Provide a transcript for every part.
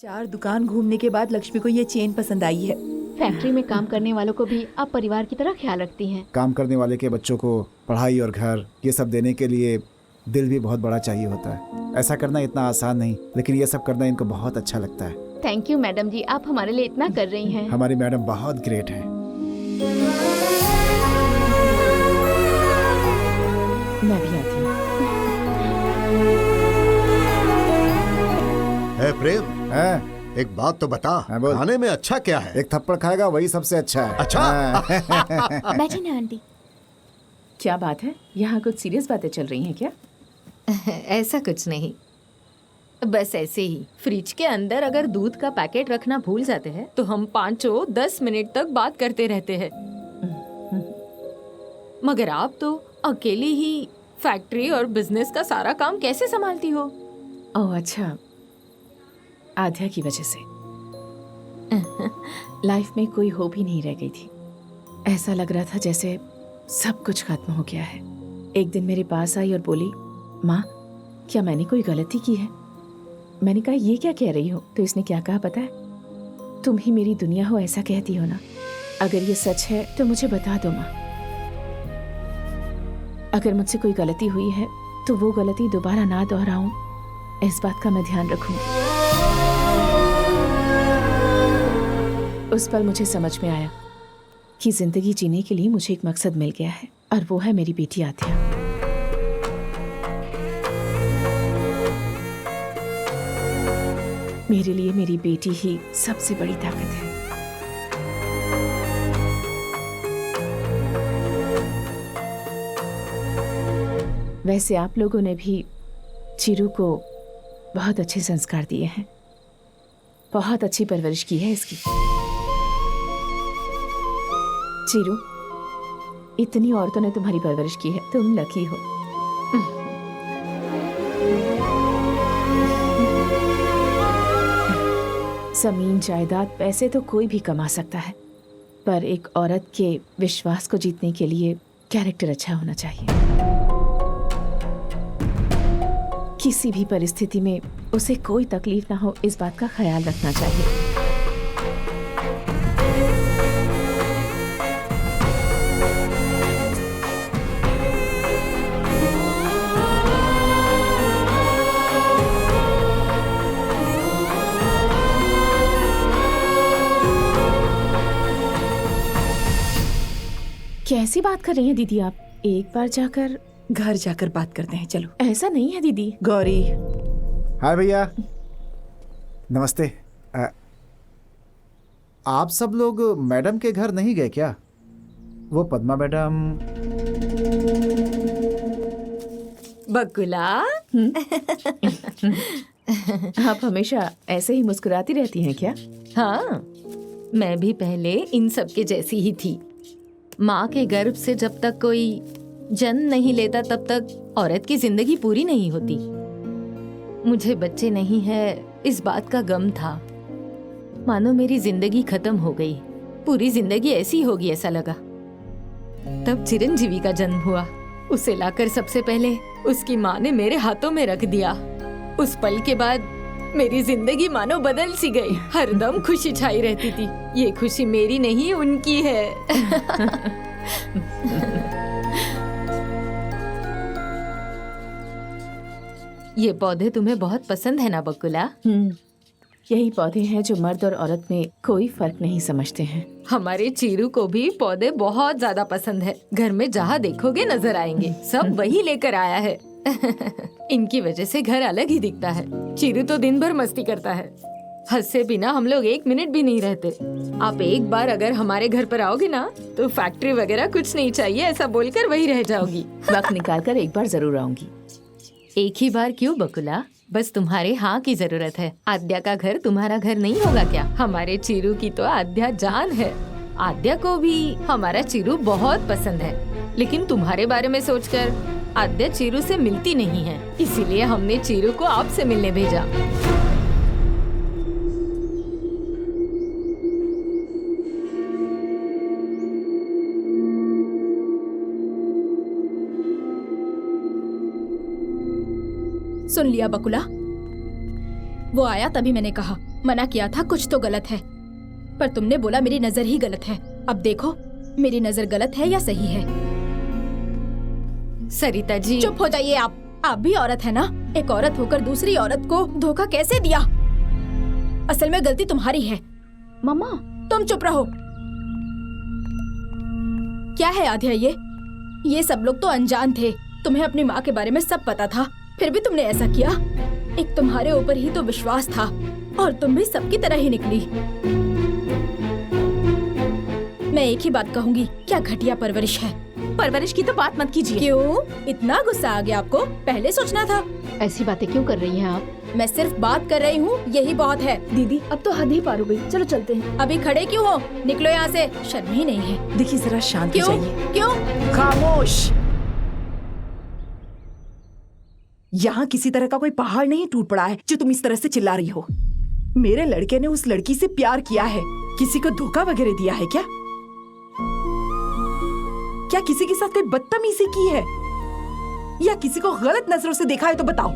4 दुकान घूमने के बाद लक्ष्मी को ये चेन पसंद आई है। फैक्ट्री में काम करने वालों को भी आप परिवार की तरह ख्याल रखती हैं। काम करने वाले के बच्चों को पढ़ाई और घर ये सब देने के लिए दिल भी बहुत बड़ा चाहिए होता है। ऐसा करना इतना आसान नहीं, लेकिन ये सब करना इनको बहुत अच्छा लगता है। थैंक यू मैडम जी, आप हमारे लिए इतना कर रही हैं। हमारी मैडम बहुत ग्रेट है। मैं भी आती हूँ। प्रेम, हैं? एक बात तो बता, हाँ, बोल। खाने में अच्छा क्या है? एक थप्पड़ खाएगा वही सबसे अच्छा है। अच्छा? बैठिए ना आंटी। क्या बात है, यहाँ कुछ सीरियस बातें चल रही हैं क्या? ऐसा कुछ नहीं, बस ऐसे ही। फ्रिज के अंदर अगर दूध का पैकेट रखना भूल जाते हैं तो हम 5-10 मिनट तक बात करते रहते हैं। मगर आप तो अकेली ही फैक्ट्री और बिजनेस का सारा काम कैसे संभालती हो? ओह अच्छा, आध्या की वजह से लाइफ में कोई होप ही नहीं रह गई थी। ऐसा लग रहा था जैसे सब कुछ खत्म हो गया है। एक दिन मेरे पास आई और बोली, माँ क्या मैंने कोई गलती की है? मैंने कहा ये क्या कह रही हो? तो इसने क्या कहा पता है? तुम ही मेरी दुनिया हो, ऐसा कहती हो ना। अगर ये सच है तो मुझे बता दो माँ। अगर मुझसे कोई गलती हुई है तो वो गलती दोबारा ना दोहराऊं, इस बात का मैं ध्यान रखूंगी। उस पल मुझे समझ में आया कि जिंदगी जीने के लिए मुझे एक मकसद मिल गया है, और वो है मेरी बेटी आध्या। मेरे लिए मेरी बेटी ही सबसे बड़ी ताकत है। वैसे आप लोगों ने भी चिरू को बहुत अच्छे संस्कार दिए हैं, बहुत अच्छी परवरिश की है इसकी। चिरू, इतनी औरतों ने तुम्हारी परवरिश की है, तुम लकी हो। जमीन जायदाद पैसे तो कोई भी कमा सकता है, पर एक औरत के विश्वास को जीतने के लिए कैरेक्टर अच्छा होना चाहिए। किसी भी परिस्थिति में उसे कोई तकलीफ ना हो, इस बात का ख्याल रखना चाहिए। कैसी बात कर रही हैं दीदी आप? एक बार जाकर घर जाकर बात करते हैं, चलो। ऐसा नहीं है दीदी। गौरी, हाय भैया, नमस्ते। आप सब लोग मैडम के घर नहीं गए क्या? वो पद्मा मैडम। बकुला, आप हमेशा ऐसे ही मुस्कुराती रहती हैं क्या? हाँ, मैं भी पहले इन सब के जैसी ही थी। माँ के गर्भ से जब तक कोई जन्म नहीं लेता तब तक औरत की जिंदगी पूरी नहीं होती। मुझे बच्चे नहीं है इस बात का गम था। मानो मेरी जिंदगी खत्म हो गई, पूरी जिंदगी ऐसी होगी ऐसा लगा। तब चिरंजीवी का जन्म हुआ। उसे लाकर सबसे पहले उसकी माँ ने मेरे हाथों में रख दिया। उस पल के बाद मेरी जिंदगी मानो बदल सी गई। हरदम खुशी छाई रहती थी। ये खुशी मेरी नहीं उनकी है। ये पौधे तुम्हें बहुत पसंद है ना बकुला? यही पौधे हैं जो मर्द और औरत में कोई फर्क नहीं समझते हैं। हमारे चीरू को भी पौधे बहुत ज्यादा पसंद है। घर में जहाँ देखोगे नजर आएंगे, सब वही लेकर आया है। इनकी वजह से घर अलग ही दिखता है। चीरू तो दिन भर मस्ती करता है। हंसे बिना हम लोग 1 मिनट भी नहीं रहते। आप एक बार अगर हमारे घर पर आओगे ना तो फैक्ट्री वगैरह कुछ नहीं चाहिए ऐसा बोलकर वही रह जाओगी। वक्त निकाल कर एक बार जरूर आऊंगी। एक ही बार क्यों बकुला? बस तुम्हारे हाँ की जरूरत है। आद्या का घर तुम्हारा घर नहीं होगा क्या? हमारे चीरू की तो आद्या जान है। आद्या को भी हमारा चीरू बहुत पसंद है, लेकिन तुम्हारे बारे में सोचकर आद्या चीरू से मिलती नहीं है। इसीलिए हमने चीरू को आपसे मिलने भेजा। सुन लिया बकुला, वो आया तभी मैंने कहा मना किया था कुछ तो गलत है, पर तुमने बोला मेरी नजर ही गलत है। अब देखो मेरी नजर गलत है या सही है। सरिता जी, चुप हो जाइए आप भी औरत है ना। एक औरत होकर दूसरी औरत को धोखा कैसे दिया? असल में गलती तुम्हारी है। मम्मा, तुम चुप रहो। क्या है आध्या ये सब लोग तो अनजान थे। तुम्हें अपनी माँ के बारे में सब पता था, फिर भी तुमने ऐसा किया। एक तुम्हारे ऊपर ही तो विश्वास था और तुम भी सबकी तरह ही निकली। मैं एक ही बात कहूंगी, क्या घटिया परवरिश है। परवरिश की तो बात मत कीजिए। क्यों इतना गुस्सा आ गया आपको? पहले सोचना था। ऐसी बातें क्यों कर रही हैं आप? मैं सिर्फ बात कर रही हूँ, यही बहुत है। दीदी अब तो हद ही पार हो गई, चलो चलते हैं। अभी खड़े क्यों हो? निकलो यहाँ से, शर्म ही नहीं है। देखिए जरा शांत हो क्यों जाइए। क्यों? खामोश। यहाँ किसी तरह का कोई पहाड़ नहीं टूट पड़ा है जो तुम इस तरह से चिल्ला रही हो। मेरे लड़के ने उस लड़की से प्यार किया है, किसी को धोखा वगैरह दिया है क्या? क्या किसी के साथ कोई बदतमीजी की है या किसी को गलत नजरों से देखा है तो बताओ।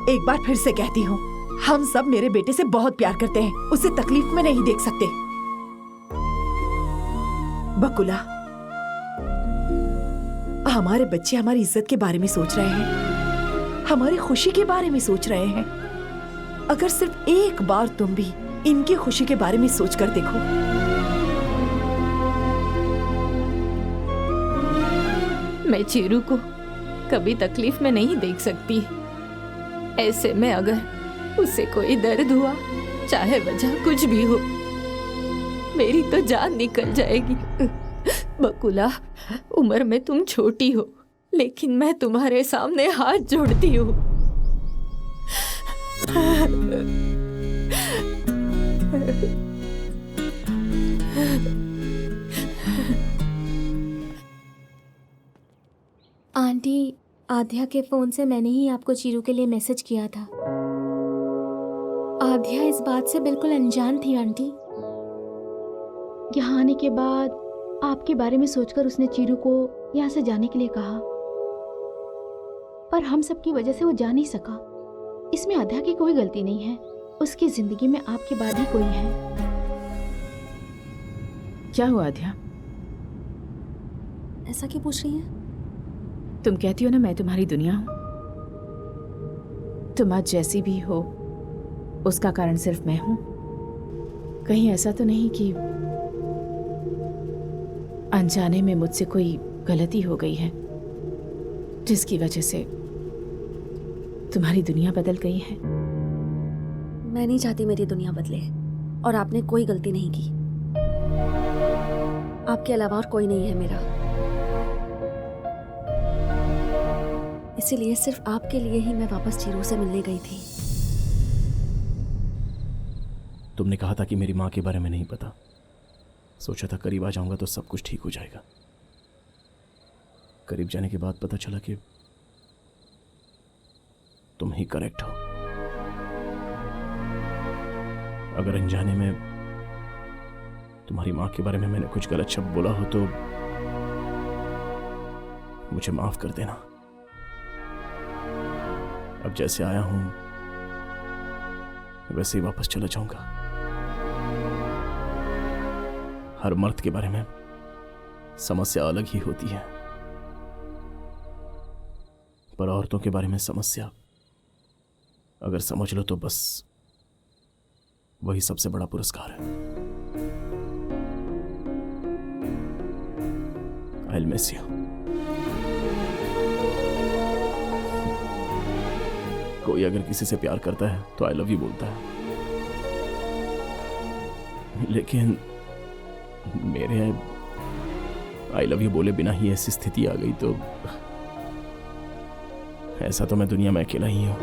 एक बार फिर से कहती हूँ, हम सब मेरे बेटे से बहुत प्यार करते हैं, उसे तकलीफ में नहीं देख सकते। बकुला, हमारे बच्चे हमारी इज्जत के बारे में सोच रहे हैं, हमारी खुशी के बारे में सोच रहे हैं। अगर सिर्फ एक बार तुम भी इनकी खुशी के बारे में सोचकर देखो। मैं चीरू को कभी तकलीफ में नहीं देख सकती। ऐसे में अगर उसे कोई दर्द हुआ, चाहे वजह कुछ भी हो, मेरी तो जान निकल जाएगी। बकुला, उम्र में तुम छोटी हो, लेकिन मैं तुम्हारे सामने हाथ जोड़ती हूँ। आंटी, आध्या के फोन से मैंने ही आपको चीरू के लिए मैसेज किया था। आध्या इस बात से बिल्कुल अनजान थी आंटी। यहाँ आने के बाद आपके बारे में सोचकर उसने चीरू को यहाँ से जाने के लिए कहा, पर हम सबकी वजह से वो जा नहीं सका। इसमें आध्या की कोई गलती नहीं है, उसकी जिंदगी में आपके बाद ही कोई है। क्या हुआ आध्या? ऐसा क्यों पूछ रही हैं? तुम कहती हो ना मैं तुम्हारी दुनिया हूं। तुम आज जैसी भी हो उसका कारण सिर्फ मैं हूं। कहीं ऐसा तो नहीं कि अनजाने में मुझसे कोई गलती हो गई है जिसकी वजह से तुम्हारी दुनिया बदल गई है? मैं नहीं चाहती मेरी दुनिया बदले, और आपने कोई गलती नहीं की। आपके अलावा और कोई नहीं है मेरा, इसीलिए सिर्फ आपके लिए ही मैं वापस चीरू से मिलने गई थी। तुमने कहा था कि मेरी माँ के बारे में नहीं पता। सोचा था करीब आ जाऊंगा तो सब कुछ ठीक हो जाएगा। करीब जाने के बाद पता चला कि तुम ही करेक्ट हो। अगर अनजाने में तुम्हारी माँ के बारे में मैंने कुछ गलत शब्द बोला हो तो मुझे माफ कर देना। अब जैसे आया हूं वैसे ही वापस चला जाऊंगा। हर मर्द के बारे में समस्या अलग ही होती है, पर औरतों के बारे में समस्या अगर समझ लो तो बस वही सबसे बड़ा पुरस्कार है। I'll miss you. कोई अगर किसी से प्यार करता है तो आई लव यू बोलता है, लेकिन मेरे आई लव यू बोले बिना ही ऐसी स्थिति आ गई तो ऐसा तो मैं दुनिया में अकेला ही हूं।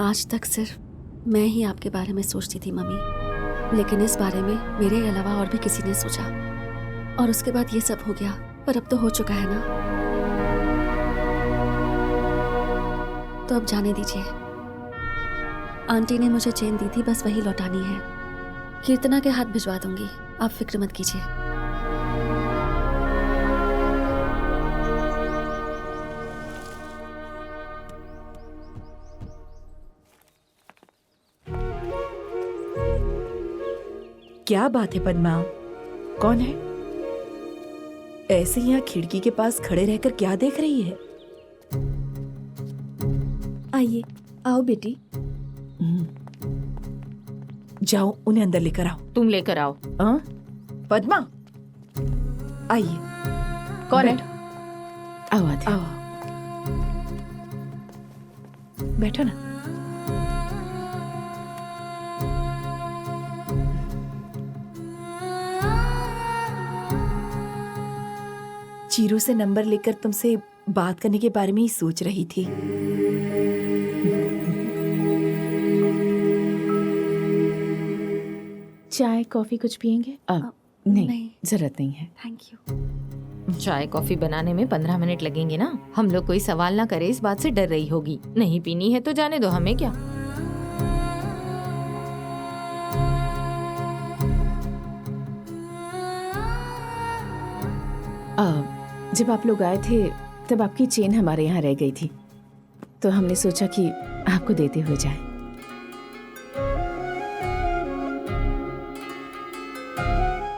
आज तक सिर्फ मैं ही आपके बारे में सोचती थी मम्मी, लेकिन इस बारे में मेरे अलावा और भी किसी ने सोचा, और उसके बाद ये सब हो गया। पर अब तो हो चुका है ना, तो अब जाने दीजिए। आंटी ने मुझे चेन दी थी, बस वही लौटानी है। कीर्तना के हाथ भिजवा दूंगी, आप फिक्र मत कीजिए। क्या बात है पद्मा? कौन है? ऐसे यहाँ खिड़की के पास खड़े रहकर क्या देख रही है? आइए, आओ बेटी। जाओ उन्हें अंदर लेकर आओ। तुम लेकर आओ। हाँ? पद्मा आइए। कौन है? आओ आध्या। आओ बैठो ना। चीरू से नंबर लेकर तुमसे बात करने के बारे में ही सोच रही थी। चाय कॉफी कुछ पियेंगे? अब नहीं, जरूरत नहीं है। Thank you. चाय कॉफी बनाने में 15 मिनट लगेंगे ना। हम लोग कोई सवाल ना करे इस बात से डर रही होगी। नहीं पीनी है तो जाने दो, हमें क्या। जब आप लोग आए थे तब आपकी चेन हमारे यहाँ रह गई थी, तो हमने सोचा कि आपको देते हुए जाए।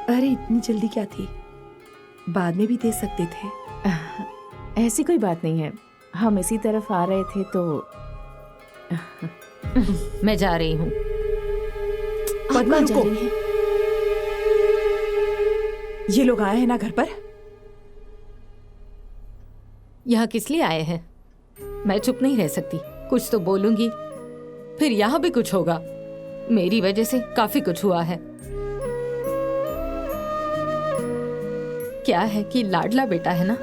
अरे इतनी जल्दी क्या थी? बाद में भी दे सकते थे। ऐसी कोई बात नहीं है, हम इसी तरफ आ रहे थे तो। मैं जा रही हूँ। पद्मा आप जा रुको। रही हैं? ये लोग आए हैं ना घर पर? यहाँ किस लिए आए हैं? मैं चुप नहीं रह सकती, कुछ तो बोलूंगी। फिर यहाँ भी कुछ होगा। मेरी वजह से काफी कुछ हुआ है। क्या है कि लाडला बेटा है ना,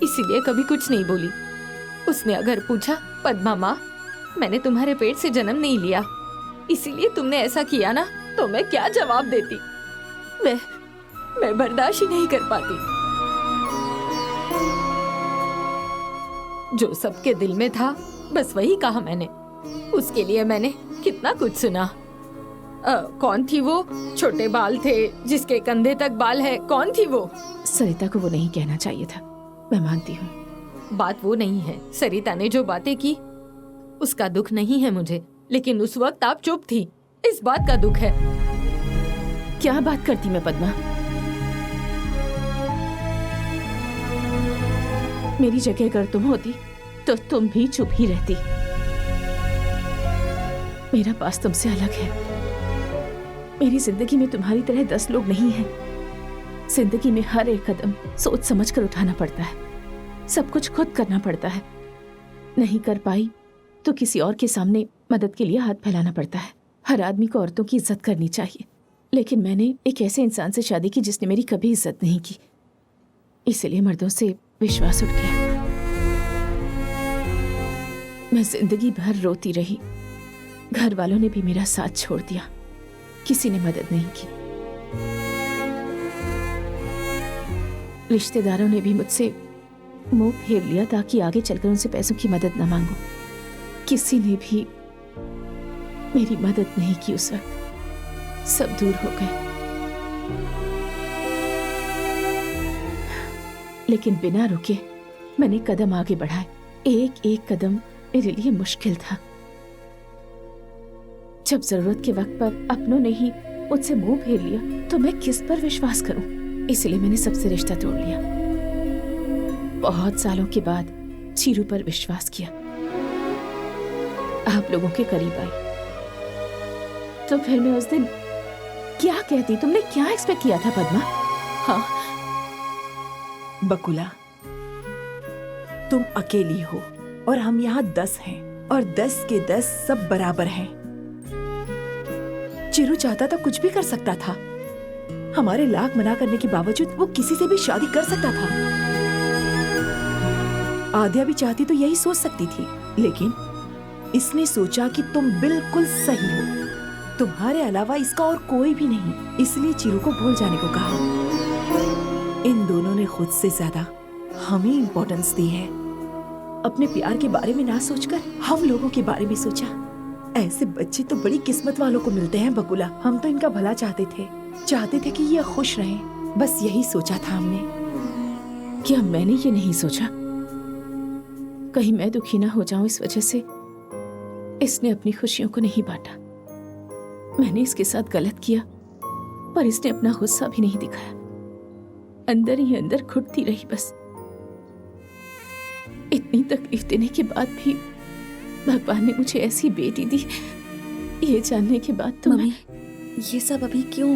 इसीलिए कभी कुछ नहीं बोली। उसने अगर पूछा, पद्मा माँ मैंने तुम्हारे पेट से जन्म नहीं लिया, इसीलिए तुमने ऐसा किया ना, तो मैं क्या जवाब देती? मैं बर्दाश्त ही नहीं कर पाती। जो सबके दिल में था बस वही कहा मैंने। उसके लिए मैंने कितना कुछ सुना। कौन थी वो? छोटे बाल थे जिसके कंधे तक बाल है, कौन थी वो? सरिता को वो नहीं कहना चाहिए था, मैं मानती हूँ। बात वो नहीं है। सरिता ने जो बातें की उसका दुख नहीं है मुझे, लेकिन उस वक्त आप चुप थी, इस बात का दुख है। क्या बात करती मैं पद्मा? मेरी जगह अगर तुम होती तो तुम भी चुप ही रहती। मेरा पास तुमसे अलग है। मेरी जिंदगी में तुम्हारी तरह 10 लोग नहीं हैं। जिंदगी में हर एक कदम सोच समझ कर उठाना पड़ता है। सब कुछ खुद करना पड़ता है। नहीं कर पाई तो किसी और के सामने मदद के लिए हाथ फैलाना पड़ता है। हर आदमी को औरतों की इज्जत करनी चाहिए, लेकिन मैंने एक ऐसे इंसान से शादी की जिसने मेरी कभी इज्जत नहीं की, इसलिए मर्दों से विश्वास उठ गया। मैं जिंदगी भर रोती रही। घर वालों ने भी मेरा साथ छोड़ दिया, किसी ने मदद नहीं की। रिश्तेदारों ने भी मुझसे मुंह फेर लिया ताकि आगे चलकर उनसे पैसों की मदद न मांगूं। किसी ने भी मेरी मदद नहीं की उस वक्त। सब दूर हो गए। लेकिन बिना रुके मैंने कदम आगे बढ़ाए। एक एक कदम मेरे लिए मुश्किल था। जब जरूरत के वक्त पर अपनों ने ही मुझसे मुंह फेर लिया तो मैं किस पर विश्वास करूं? इसलिए मैंने सबसे रिश्ता तोड़ लिया। बहुत सालों के बाद चीरू पर विश्वास किया। आप लोगों के करीब आई तो फिर मैं उस दिन क्या कहती? तुमने क्या एक्सपेक्ट किया था पद्मा? हाँ बकुला, तुम अकेली हो और हम यहाँ 10 हैं और 10 के 10 सब बराबर हैं। चिरू चाहता तो कुछ भी कर सकता था। हमारे लाख मना करने के बावजूद वो किसी से भी शादी कर सकता था। आद्या भी चाहती तो यही सोच सकती थी, लेकिन इसने सोचा कि तुम बिल्कुल सही हो, तुम्हारे अलावा इसका और कोई भी नहीं, इसलिए चिरू को भूल जाने को कहा। इन दोनों ने खुद से ज्यादा हमें इंपॉर्टेंस दी है। अपने प्यार के बारे में ना सोचकर हम लोगों के बारे में सोचा। ऐसे बच्चे तो बड़ी किस्मत वालों को मिलते हैं बकुला। हम तो इनका भला चाहते थे कि ये खुश रहें, बस यही सोचा था हमने। क्या मैंने ये नहीं सोचा कहीं मैं दुखी ना हो जाऊं इस वजह से? इसने अपनी खुशियों को नहीं बांटा। मैंने इसके साथ गलत किया, पर इसने अपना गुस्सा भी नहीं दिखाया। अंदर ही अंदर घुटती रही बस। इतनी तकलीफ देने के बाद भी भगवान ने मुझे ऐसी बेटी दी, ये जानने के बाद तो मम्मी, ये सब अभी क्यों?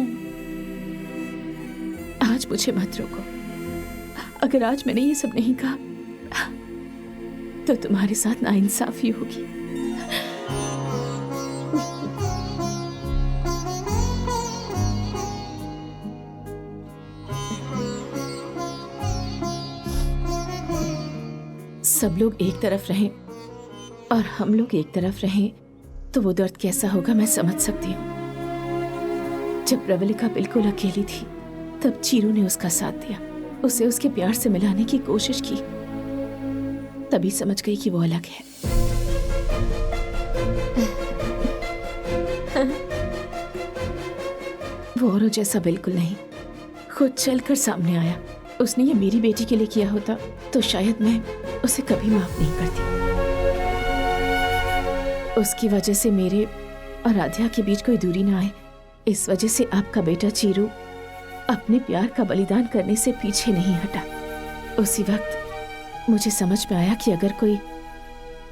आज मुझे मत रोको। अगर आज मैंने ये सब नहीं कहा तो तुम्हारे साथ नाइंसाफी होगी। सब लोग एक तरफ रहें और हम लोग एक तरफ रहें तो वो दर्द कैसा होगा मैं समझ सकती हूँ। जब प्रवलिका बिल्कुल अकेली थी तब चीरू ने उसका साथ दिया, उसे उसके प्यार से मिलाने की कोशिश की, तभी समझ गई कि वो अलग है। वो औरों जैसा बिल्कुल नहीं, खुद चलकर सामने आया। उसने ये मेरी बेटी के लिए किया होता तो शायद मैं उसे कभी माफ नहीं करती। उसकी वजह से मेरे और राधिया के बीच कोई दूरी ना आए, इस वजह से आपका बेटा चीरू अपने प्यार का बलिदान करने से पीछे नहीं हटा। उसी वक्त मुझे समझ में आया कि अगर कोई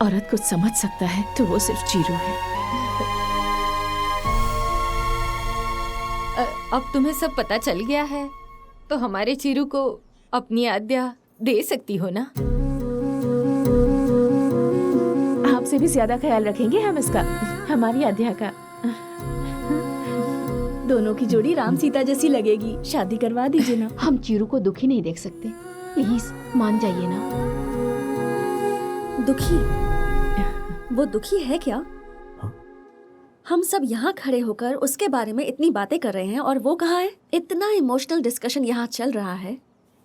औरत कुछ समझ सकता है तो वो सिर्फ चीरू है। अब तुम्हें सब पता चल गया है तो हमारे चीरू को अपनी आद्या दे सकती हो ना? आपसे भी ज्यादा ख्याल रखेंगे हम इसका, हमारी आद्या का। दोनों की जोड़ी राम सीता जैसी लगेगी, शादी करवा दीजिए ना। हम चीरू को दुखी नहीं देख सकते, प्लीज मान जाइए ना। दुखी? वो दुखी है क्या? हम सब यहाँ खड़े होकर उसके बारे में इतनी बातें कर रहे हैं और वो कहाँ है? इतना इमोशनल डिस्कशन यहाँ चल रहा है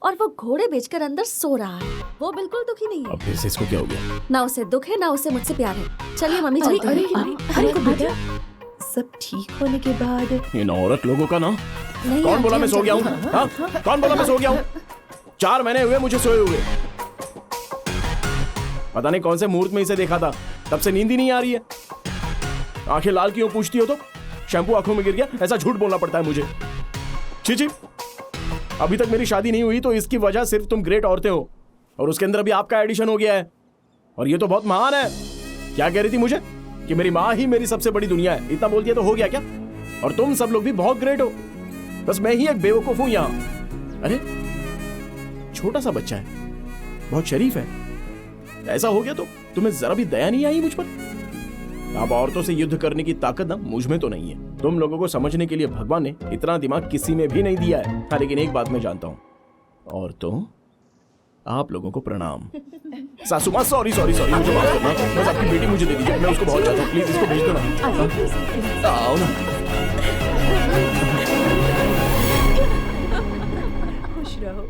और वो घोड़े बेचकर अंदर सो रहा है। वो बिल्कुल दुखी नहीं है। अब फिर से इसको क्या हो गया? ना उसे दुख है ना उसे मुझसे प्यार है। चलिए मम्मी चलते हैं। सब ठीक होने के बाद इन औरत लोगों का ना। नहीं, कौन आंटी, बोला मैं हम सो गया हूँ? चलते हैं। हाँ? कौन बोला मैं सो गया हूँ? 4 महीने हुए मुझे सोए हुए। पता नहीं कौन से मुहूर्त में इसे देखा था, तब से नींद ही नहीं आ रही है। आंखें लाल क्यों पूछती हो तो? शैम्पू आंखों में गिर गया, ऐसा झूठ बोलना पड़ता है मुझे। छी, अभी तक मेरी शादी नहीं हुई तो इसकी वजह सिर्फ तुम ग्रेट औरतें हो और उसके अंदर अभी आपका एडिशन हो गया है और ये तो बहुत महान है। क्या कह रही थी मुझे कि मेरी माँ ही मेरी सबसे बड़ी दुनिया है? इतना बोल दिया तो हो गया क्या? और तुम सब लोग भी बहुत ग्रेट हो, बस मैं ही एक बेवकूफ हूं यहाँ। अरे छोटा सा बच्चा है, बहुत शरीफ है, ऐसा हो गया तो तुम्हें जरा भी दया नहीं आई मुझ पर? अब औरतों से युद्ध करने की ताकत ना मुझ में तो नहीं है। तुम लोगों को समझने के लिए भगवान ने इतना दिमाग किसी में भी नहीं दिया है। हाँ, लेकिन एक बात मैं जानता हूँ, औरतों आप लोगों को प्रणाम। सासू माँ सॉरी मुझे माफ करना, बस आपकी बेटी मुझे दे दीजिए, मैं उसको बहुत चाहता हूँ, प्लीज इसको भेज दो ना। आओ ना। खुश रहो।